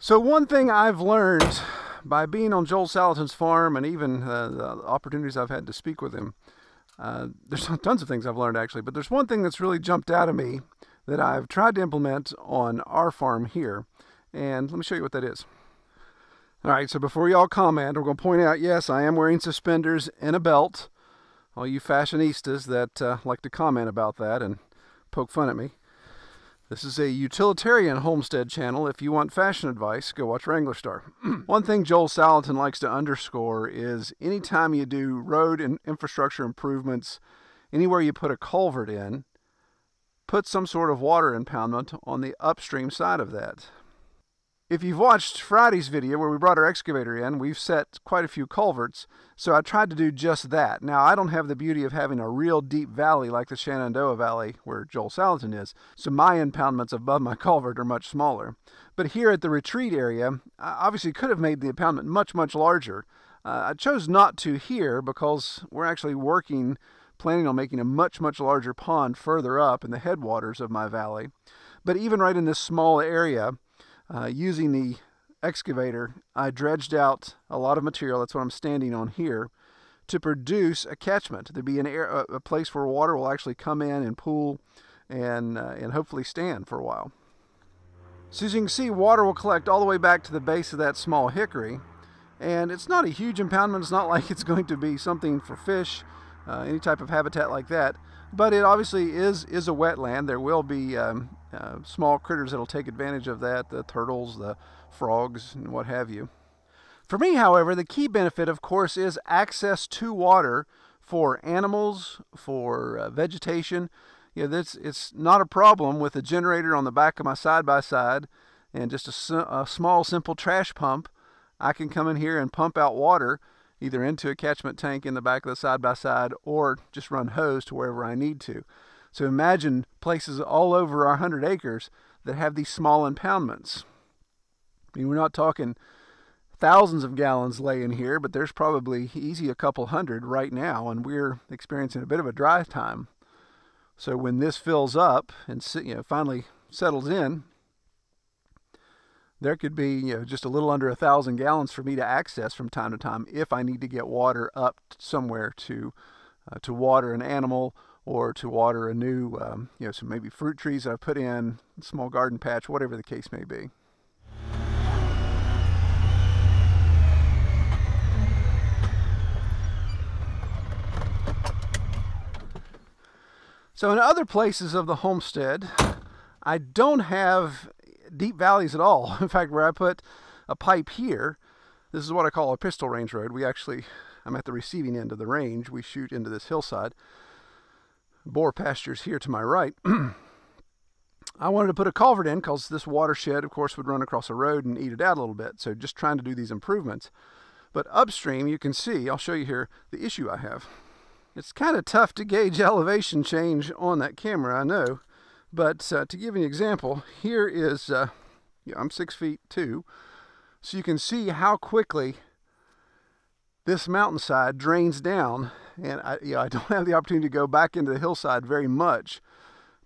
So one thing I've learned by being on Joel Salatin's farm, and even the opportunities I've had to speak with him, there's tons of things I've learned actually, but there's one thing that's really jumped out at me that I've tried to implement on our farm here, and let me show you what that is. All right, so before y'all comment, we're going to point out, yes, I am wearing suspenders and a belt. All you fashionistas that like to comment about that and poke fun at me. This is a utilitarian homestead channel. If you want fashion advice, go watch Wrangler Star. One thing Joel Salatin likes to underscore is anytime you do road and infrastructure improvements, anywhere you put a culvert in, put some sort of water impoundment on the upstream side of that. If you've watched Friday's video where we brought our excavator in, we've set quite a few culverts, so I tried to do just that. Now, I don't have the beauty of having a real deep valley like the Shenandoah Valley where Joel Salatin is, so my impoundments above my culvert are much smaller. But here at the retreat area, I obviously could have made the impoundment much, much larger. I chose not to here because we're actually planning on making a much, much larger pond further up in the headwaters of my valley. But even right in this small area, using the excavator, I dredged out a lot of material, that's what I'm standing on here, to produce a catchment. There'll be a place where water will actually come in and pool and hopefully stand for a while. So as you can see, water will collect all the way back to the base of that small hickory, and it's not a huge impoundment. It's not like it's going to be something for fish, any type of habitat like that, but it obviously is a wetland. There will be small critters that'll take advantage of that, the turtles, the frogs, and what have you. For me, however, the key benefit, of course, is access to water for animals, for vegetation. You know, it's not a problem with a generator on the back of my side-by-side and just a small, simple trash pump. I can come in here and pump out water either into a catchment tank in the back of the side-by-side or just run hose to wherever I need to. So imagine places all over our 100 acres that have these small impoundments. I mean, we're not talking thousands of gallons laying here, but there's probably easy a couple hundred right now, and we're experiencing a bit of a dry time. So when this fills up and finally settles in, there could be just a little under 1,000 gallons for me to access from time to time if I need to get water up somewhere to water an animal or to water a new, some maybe fruit trees that I've put in, a small garden patch, whatever the case may be. So in other places of the homestead, I don't have deep valleys at all. In fact, where I put a pipe here, this is what I call a pistol range road. I'm at the receiving end of the range. We shoot into this hillside. Boar pastures here to my right. I wanted to put a culvert in because this watershed, of course, would run across a road and eat it out a little bit. So just trying to do these improvements. But upstream, you can see, I'll show you here the issue I have. It's kind of tough to gauge elevation change on that camera, I know. But to give you an example, here is, I'm 6'2", so you can see how quickly this mountainside drains down, and I don't have the opportunity to go back into the hillside very much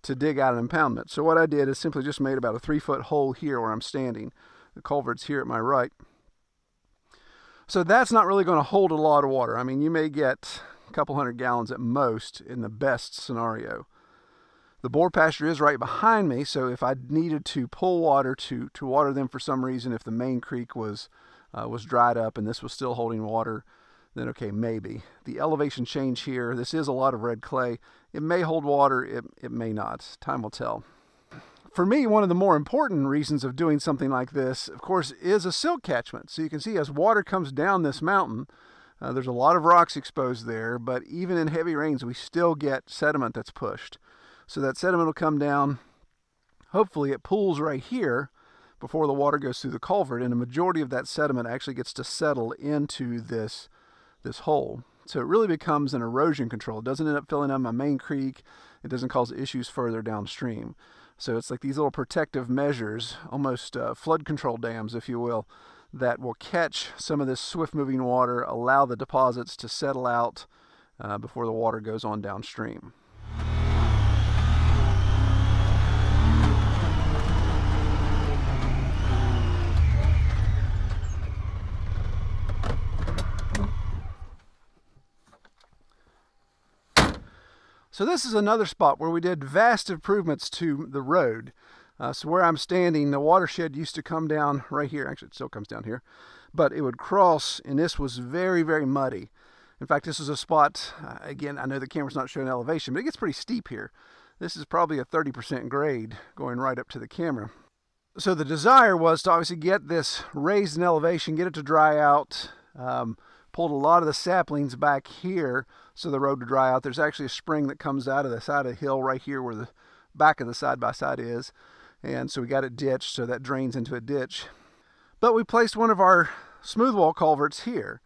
to dig out an impoundment. So what I did is simply just made about a 3-foot hole here where I'm standing. The culvert's here at my right. So that's not really going to hold a lot of water. I mean, you may get a couple hundred gallons at most in the best scenario. The boar pasture is right behind me, so if I needed to pull water to water them for some reason, if the main creek was dried up and this was still holding water, then okay, maybe. The elevation change here, this is a lot of red clay. It may hold water, it may not. Time will tell. For me, one of the more important reasons of doing something like this, of course, is a silt catchment. So you can see as water comes down this mountain, there's a lot of rocks exposed there, but even in heavy rains, we still get sediment that's pushed. So that sediment will come down. Hopefully it pools right here before the water goes through the culvert, and a majority of that sediment actually gets to settle into this hole. So it really becomes an erosion control. It doesn't end up filling up my main creek. It doesn't cause issues further downstream. So it's like these little protective measures, almost flood control dams, if you will, that will catch some of this swift-moving water, allow the deposits to settle out before the water goes on downstream. So this is another spot where we did vast improvements to the road. So where I'm standing, the watershed used to come down right here. Actually, it still comes down here. But it would cross, and this was very, very muddy. In fact, this is a spot, again, I know the camera's not showing elevation, but it gets pretty steep here. This is probably a 30% grade going right up to the camera. So the desire was to obviously get this raised in elevation, get it to dry out. Pulled a lot of the saplings back here so the road would dry out. There's actually a spring that comes out of the side of the hill right here where the back of the side-by-side is. And so we got it ditched so that drains into a ditch. But we placed one of our smooth wall culverts here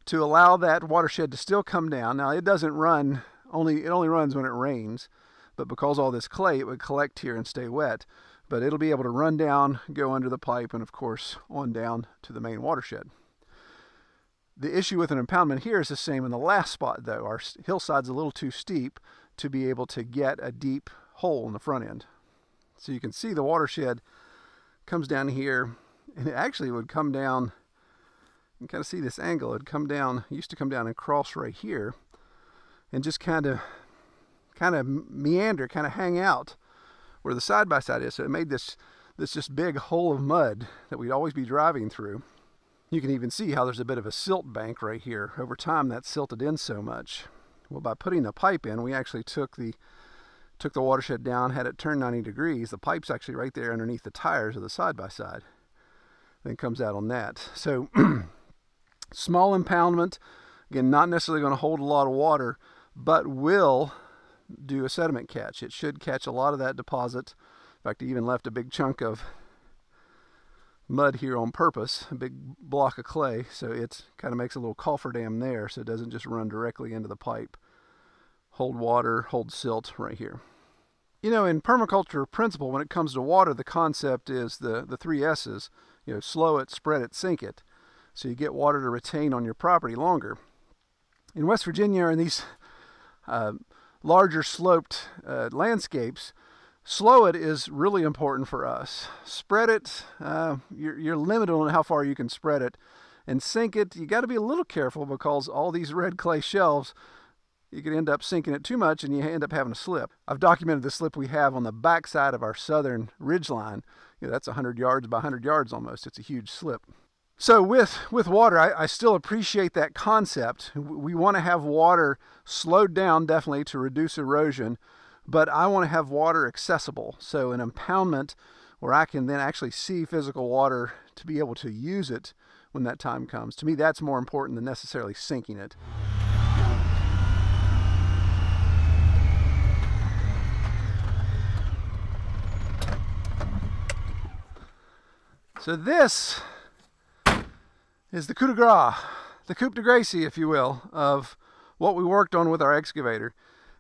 to allow that watershed to still come down. Now it doesn't run, it only runs when it rains, but because all this clay, it would collect here and stay wet. But it'll be able to run down, go under the pipe, and of course on down to the main watershed. The issue with an impoundment here is the same in the last spot though. Our hillside's a little too steep to be able to get a deep hole in the front end. So you can see the watershed comes down here, and it actually would come down, you can kind of see this angle, it'd come down, used to come down and cross right here, and just kind of meander, kind of hang out where the side-by-side is. So it made this just big hole of mud that we'd always be driving through. You can even see how there's a bit of a silt bank right here. Over time, that silted in so much. Well, by putting the pipe in, we actually took the watershed down, had it turned 90 degrees. The pipe's actually right there underneath the tires of the side-by-side. Then comes out on that. So, small impoundment. Again, not necessarily going to hold a lot of water, but will do a sediment catch. It should catch a lot of that deposit. In fact, it even left a big chunk of mud here on purpose, a big block of clay, so it kind of makes a little cofferdam there so it doesn't just run directly into the pipe. Hold water, hold silt right here. You know, in permaculture principle, when it comes to water, the concept is the 3 S's. You know, slow it, spread it, sink it. So you get water to retain on your property longer. In West Virginia, in these larger sloped landscapes, slow it is really important for us. Spread it, you're limited on how far you can spread it. And sink it, you got to be a little careful because all these red clay shelves, you could end up sinking it too much and you end up having a slip. I've documented the slip we have on the back side of our southern ridgeline. You know, that's 100 yards by 100 yards almost. It's a huge slip. So with water, I still appreciate that concept. We want to have water slowed down definitely to reduce erosion, but I want to have water accessible. So an impoundment where I can then actually see physical water to be able to use it when that time comes. To me, that's more important than necessarily sinking it. So this is the coup de grace, the coup de grace, if you will, of what we worked on with our excavator.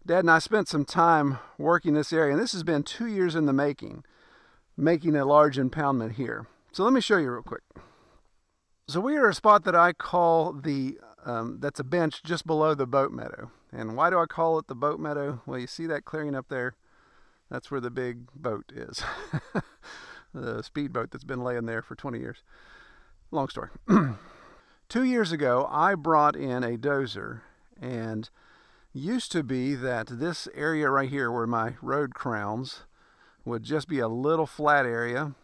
Dad and I spent some time working this area, and this has been 2 years in the making a large impoundment here. So let me show you real quick. So we are at a spot that I call that's a bench just below the boat meadow. And why do I call it the boat meadow? Well, you see that clearing up there? That's where the big boat is. The speedboat that's been laying there for 20 years. Long story. 2 years ago, I brought in a dozer, and used to be that this area right here where my road crowns would just be a little flat area,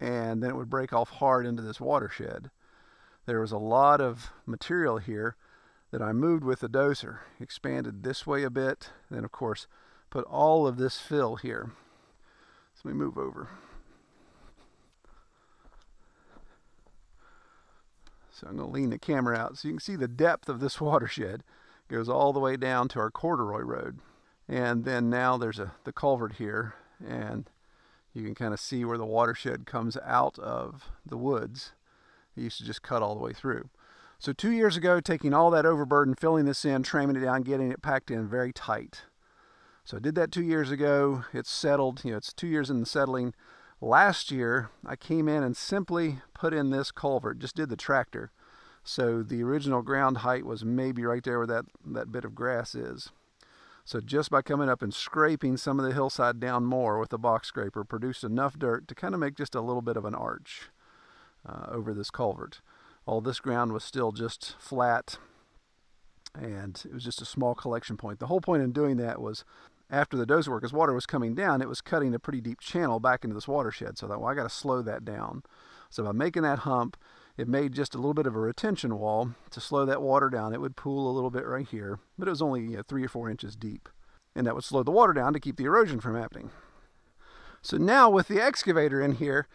and then it would break off hard into this watershed. There was a lot of material here that I moved with the dozer, expanded this way a bit, then of course put all of this fill here. So let me move over. So I'm going to lean the camera out so you can see the depth of this watershed. It goes all the way down to our corduroy road. And then now there's the culvert here, and you can kind of see where the watershed comes out of the woods. It used to just cut all the way through. So 2 years ago, taking all that overburden, filling this in, tramming it down, getting it packed in very tight. So I did that 2 years ago. It's settled. You know, it's 2 years in the settling. Last year, I came in and simply put in this culvert, just did the tractor. So the original ground height was maybe right there where that bit of grass is. So just by coming up and scraping some of the hillside down more with the box scraper, produced enough dirt to kind of make just a little bit of an arch over this culvert. All this ground was still just flat and it was just a small collection point. The whole point in doing that was after the dozer work, as water was coming down, it was cutting a pretty deep channel back into this watershed. So I thought, well, I got to slow that down. So by making that hump, it made just a little bit of a retention wall to slow that water down. It would pool a little bit right here, but it was only 3 or 4 inches deep. And that would slow the water down to keep the erosion from happening. So now with the excavator in here,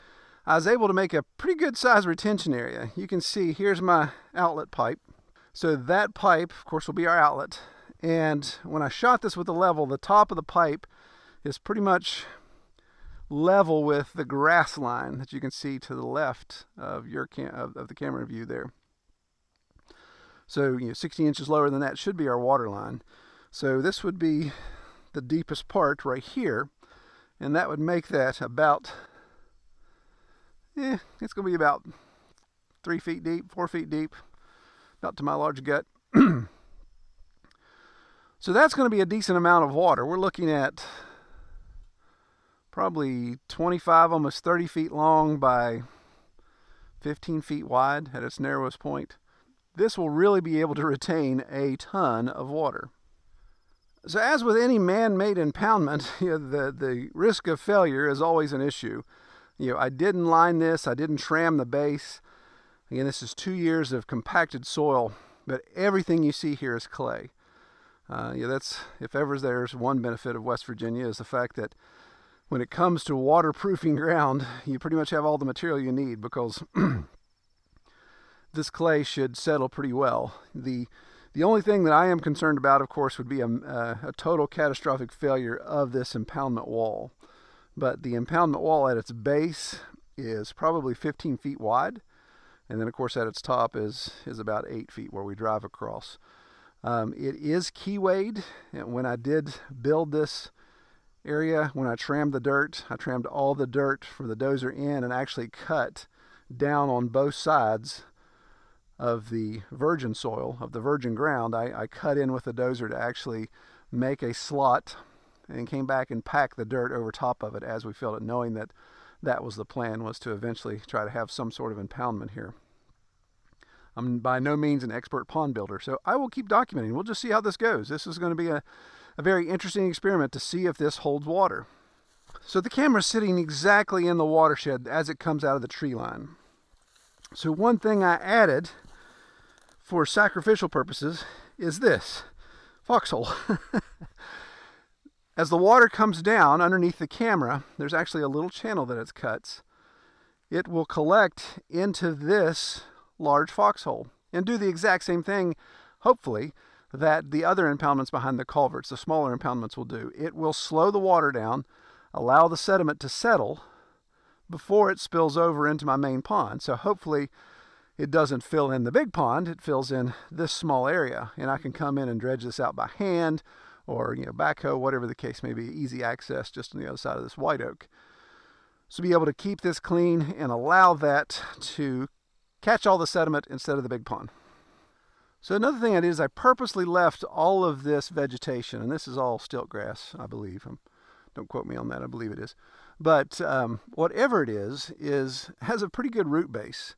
I was able to make a pretty good size retention area. You can see here's my outlet pipe. So that pipe, of course, will be our outlet. And when I shot this with the level, the top of the pipe is pretty much level with the grass line that you can see to the left of your of the camera view there. So 60 inches lower than that should be our water line. So this would be the deepest part right here, and that would make that about it's going to be about 3 feet deep, 4 feet deep, about to my large gut. So that's going to be a decent amount of water. We're looking at probably 25, almost 30 feet long by 15 feet wide at its narrowest point. This will really be able to retain a ton of water. So as with any man-made impoundment, the risk of failure is always an issue. I didn't line this, I didn't tram the base. Again, this is 2 years of compacted soil, but everything you see here is clay. That's, if ever there's one benefit of West Virginia, is the fact that when it comes to waterproofing ground, you pretty much have all the material you need, because this clay should settle pretty well. The only thing that I am concerned about, of course, would be a total catastrophic failure of this impoundment wall. But the impoundment wall at its base is probably 15 feet wide, and then of course at its top is about 8 feet where we drive across. It is keywayed, and when I did build this area, when I trammed the dirt, I trammed all the dirt from the dozer in and actually cut down on both sides of the virgin soil, of the virgin ground. I cut in with the dozer to actually make a slot and came back and packed the dirt over top of it as we filled it, knowing that that was the plan, was to eventually try to have some sort of impoundment here. I'm by no means an expert pond builder, so I will keep documenting. We'll just see how this goes. This is going to be a very interesting experiment to see if this holds water. So the camera's sitting exactly in the watershed as it comes out of the tree line. So one thing I added for sacrificial purposes is this Foxhole. As the water comes down underneath the camera, there's actually a little channel that it cuts. It will collect into this large foxhole and do the exact same thing, hopefully, that the other impoundments behind the culverts, the smaller impoundments, will do. It will slow the water down, allow the sediment to settle before it spills over into my main pond. So hopefully it doesn't fill in the big pond, it fills in this small area, and I can come in and dredge this out by hand or backhoe, whatever the case may be, easy access just on the other side of this white oak. So be able to keep this clean and allow that to catch all the sediment instead of the big pond. So another thing I did is I purposely left all of this vegetation, and this is all stilt grass, I believe. Don't quote me on that, I believe it is. But whatever it is has a pretty good root base.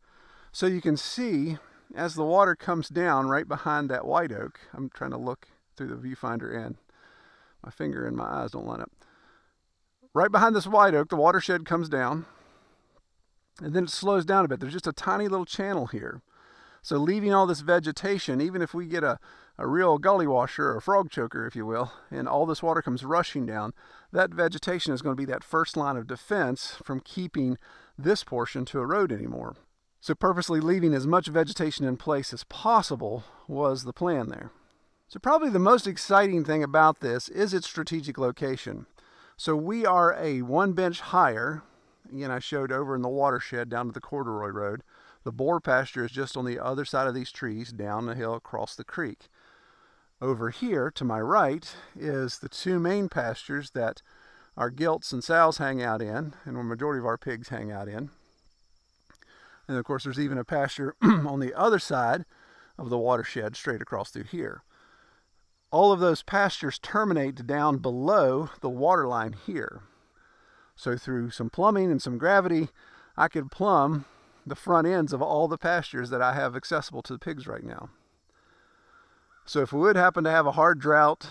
So you can see as the water comes down right behind that white oak, I'm trying to look through the viewfinder and my finger and my eyes don't line up. Right behind this white oak, the watershed comes down, and then it slows down a bit. There's just a tiny little channel here. So leaving all this vegetation, even if we get a real gully washer or a frog choker, if you will, and all this water comes rushing down, that vegetation is going to be that first line of defense from keeping this portion to erode anymore. So purposely leaving as much vegetation in place as possible was the plan there. So probably the most exciting thing about this is its strategic location. So we are a 1 bench higher. Again, I showed over in the watershed down to the corduroy road. The boar pasture is just on the other side of these trees, down the hill across the creek. Over here to my right is the 2 main pastures that our gilts and sows hang out in, and the majority of our pigs hang out in. And of course there's even a pasture on the other side of the watershed straight across through here. All of those pastures terminate down below the water line here. So through some plumbing and some gravity, I could plumb the front ends of all the pastures that I have accessible to the pigs right now. So if we would happen to have a hard drought,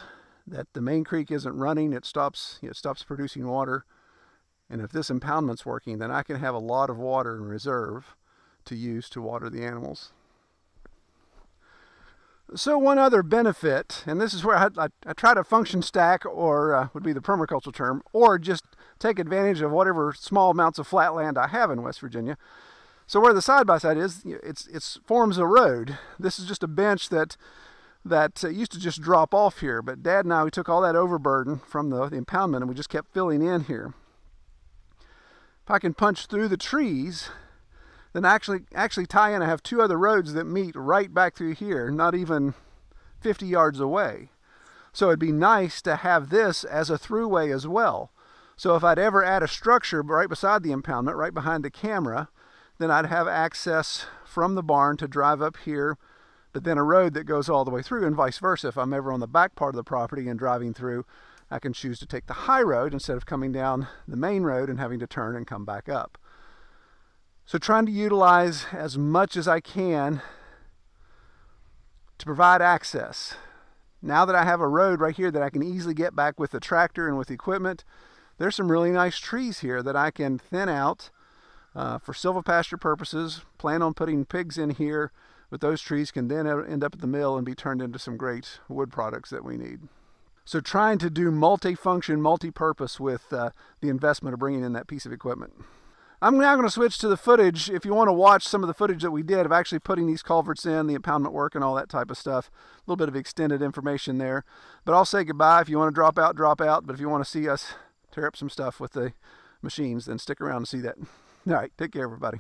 that the main creek isn't running, it stops producing water, and if this impoundment's working, then I can have a lot of water in reserve to use to water the animals. So one other benefit, and this is where I try to function stack, or would be the permaculture term, or just take advantage of whatever small amounts of flat land I have in West Virginia. So where the side-by-side is, it forms a road. This is just a bench that used to just drop off here, but Dad and I, we took all that overburden from the impoundment and we just kept filling in here. If I can punch through the trees, then actually tie in, I have two other roads that meet right back through here, not even 50 yards away. So it'd be nice to have this as a throughway as well. So if I'd ever add a structure right beside the impoundment, right behind the camera, then I'd have access from the barn to drive up here, but then a road that goes all the way through, and vice versa. If I'm ever on the back part of the property and driving through, I can choose to take the high road instead of coming down the main road and having to turn and come back up. So trying to utilize as much as I can to provide access. Now that I have a road right here that I can easily get back with the tractor and with the equipment, there's some really nice trees here that I can thin out for silvopasture purposes. Plan on putting pigs in here, but those trees can then end up at the mill and be turned into some great wood products that we need. So trying to do multi-function, multi-purpose with the investment of bringing in that piece of equipment. I'm now going to switch to the footage. If you want to watch some of the footage that we did of actually putting these culverts in, the impoundment work and all that type of stuff, a little bit of extended information there. But I'll say goodbye. If you want to drop out, drop out. But if you want to see us tear up some stuff with the machines, then stick around to see that. All right, take care, everybody.